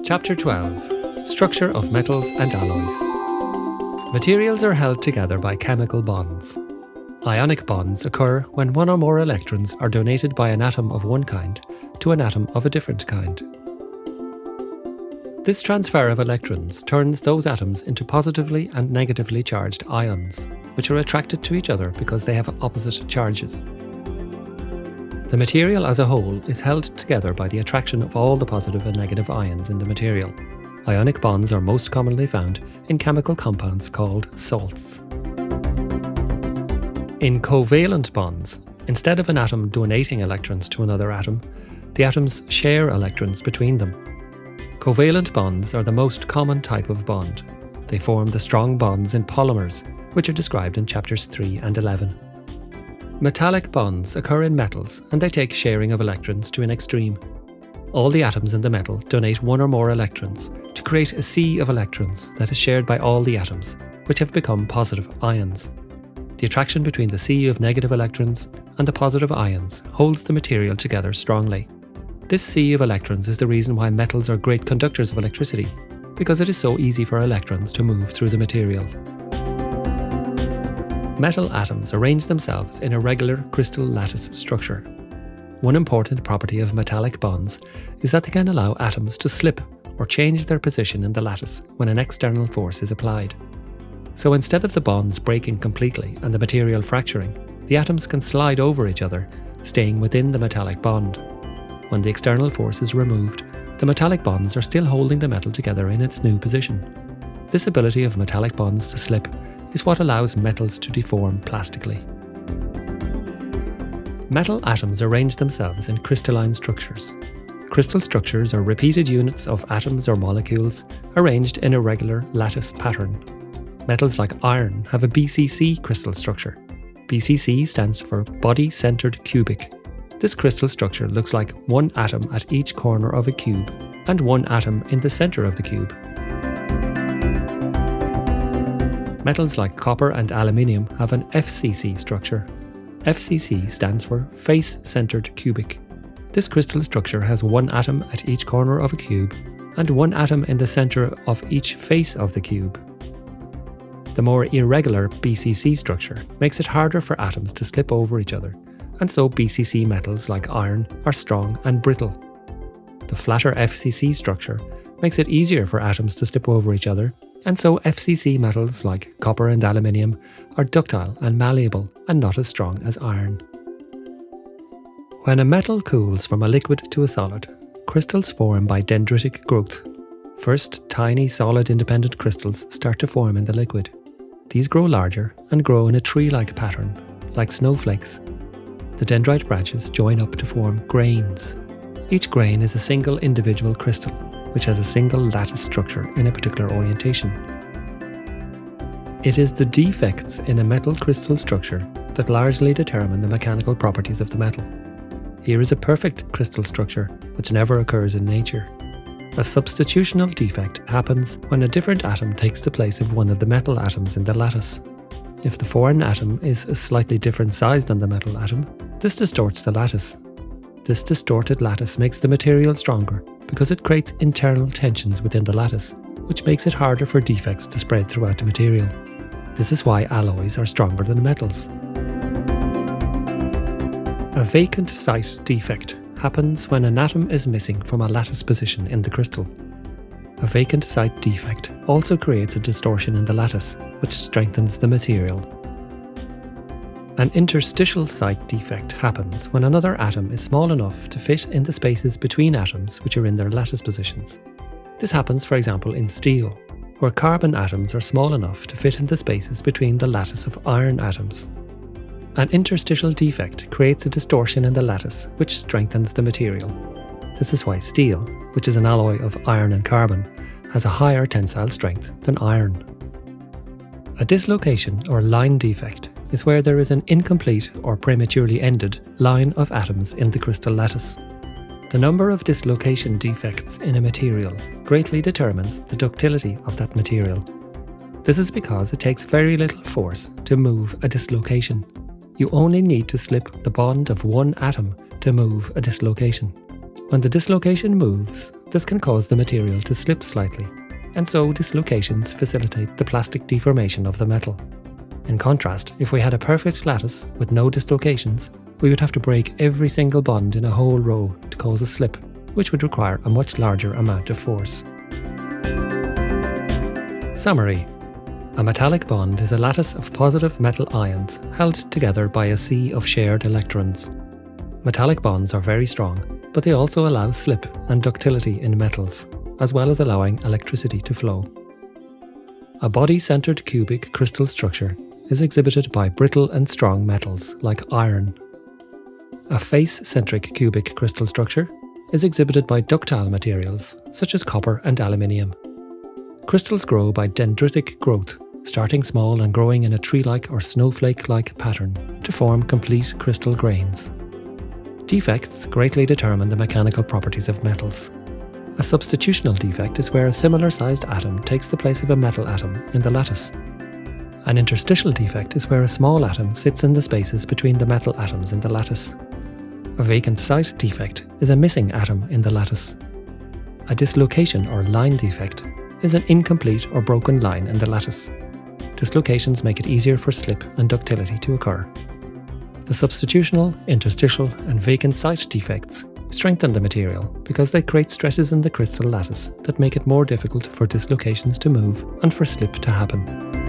Chapter 12. Structure of Metals and Alloys. Materials are held together by chemical bonds. Ionic bonds occur when one or more electrons are donated by an atom of one kind to an atom of a different kind. This transfer of electrons turns those atoms into positively and negatively charged ions, which are attracted to each other because they have opposite charges. The material as a whole is held together by the attraction of all the positive and negative ions in the material. Ionic bonds are most commonly found in chemical compounds called salts. In covalent bonds, instead of an atom donating electrons to another atom, the atoms share electrons between them. Covalent bonds are the most common type of bond. They form the strong bonds in polymers, which are described in chapters 3 and 11. Metallic bonds occur in metals and they take sharing of electrons to an extreme. All the atoms in the metal donate one or more electrons to create a sea of electrons that is shared by all the atoms, which have become positive ions. The attraction between the sea of negative electrons and the positive ions holds the material together strongly. This sea of electrons is the reason why metals are great conductors of electricity, because it is so easy for electrons to move through the material. Metal atoms arrange themselves in a regular crystal lattice structure. One important property of metallic bonds is that they can allow atoms to slip or change their position in the lattice when an external force is applied. So instead of the bonds breaking completely and the material fracturing, the atoms can slide over each other, staying within the metallic bond. When the external force is removed, the metallic bonds are still holding the metal together in its new position. This ability of metallic bonds to slip is what allows metals to deform plastically. Metal atoms arrange themselves in crystalline structures. Crystal structures are repeated units of atoms or molecules arranged in a regular lattice pattern. Metals like iron have a BCC crystal structure. BCC stands for body-centered cubic. This crystal structure looks like one atom at each corner of a cube and one atom in the center of the cube. Metals like copper and aluminium have an FCC structure. FCC stands for face-centered cubic. This crystal structure has one atom at each corner of a cube and one atom in the center of each face of the cube. The more irregular BCC structure makes it harder for atoms to slip over each other, and so BCC metals like iron are strong and brittle. The flatter FCC structure makes it easier for atoms to slip over each other, and so FCC metals like copper and aluminium are ductile and malleable and not as strong as iron. When a metal cools from a liquid to a solid, crystals form by dendritic growth. First, tiny solid independent crystals start to form in the liquid. These grow larger and grow in a tree-like pattern, like snowflakes. The dendrite branches join up to form grains. Each grain is a single individual crystal, which has a single lattice structure in a particular orientation. It is the defects in a metal crystal structure that largely determine the mechanical properties of the metal. Here is a perfect crystal structure, which never occurs in nature. A substitutional defect happens when a different atom takes the place of one of the metal atoms in the lattice. If the foreign atom is a slightly different size than the metal atom, this distorts the lattice. This distorted lattice makes the material stronger because it creates internal tensions within the lattice, which makes it harder for defects to spread throughout the material. This is why alloys are stronger than metals. A vacant site defect happens when an atom is missing from a lattice position in the crystal. A vacant site defect also creates a distortion in the lattice, which strengthens the material. An interstitial site defect happens when another atom is small enough to fit in the spaces between atoms which are in their lattice positions. This happens, for example, in steel, where carbon atoms are small enough to fit in the spaces between the lattice of iron atoms. An interstitial defect creates a distortion in the lattice which strengthens the material. This is why steel, which is an alloy of iron and carbon, has a higher tensile strength than iron. A dislocation or line defect is where there is an incomplete or prematurely ended line of atoms in the crystal lattice. The number of dislocation defects in a material greatly determines the ductility of that material. This is because it takes very little force to move a dislocation. You only need to slip the bond of one atom to move a dislocation. When the dislocation moves, This can cause the material to slip slightly, and so dislocations facilitate the plastic deformation of the metal. In contrast, if we had a perfect lattice with no dislocations, we would have to break every single bond in a whole row to cause a slip, which would require a much larger amount of force. Summary: a metallic bond is a lattice of positive metal ions held together by a sea of shared electrons. Metallic bonds are very strong, but they also allow slip and ductility in metals, as well as allowing electricity to flow. A body-centered cubic crystal structure is exhibited by brittle and strong metals like iron. A face-centric cubic crystal structure is exhibited by ductile materials such as copper and aluminium. Crystals grow by dendritic growth, starting small and growing in a tree-like or snowflake-like pattern to form complete crystal grains. Defects greatly determine the mechanical properties of metals. A substitutional defect is where a similar-sized atom takes the place of a metal atom in the lattice. An interstitial defect is where a small atom sits in the spaces between the metal atoms in the lattice. A vacant site defect is a missing atom in the lattice. A dislocation or line defect is an incomplete or broken line in the lattice. Dislocations make it easier for slip and ductility to occur. The substitutional, interstitial, and vacant site defects strengthen the material because they create stresses in the crystal lattice that make it more difficult for dislocations to move and for slip to happen.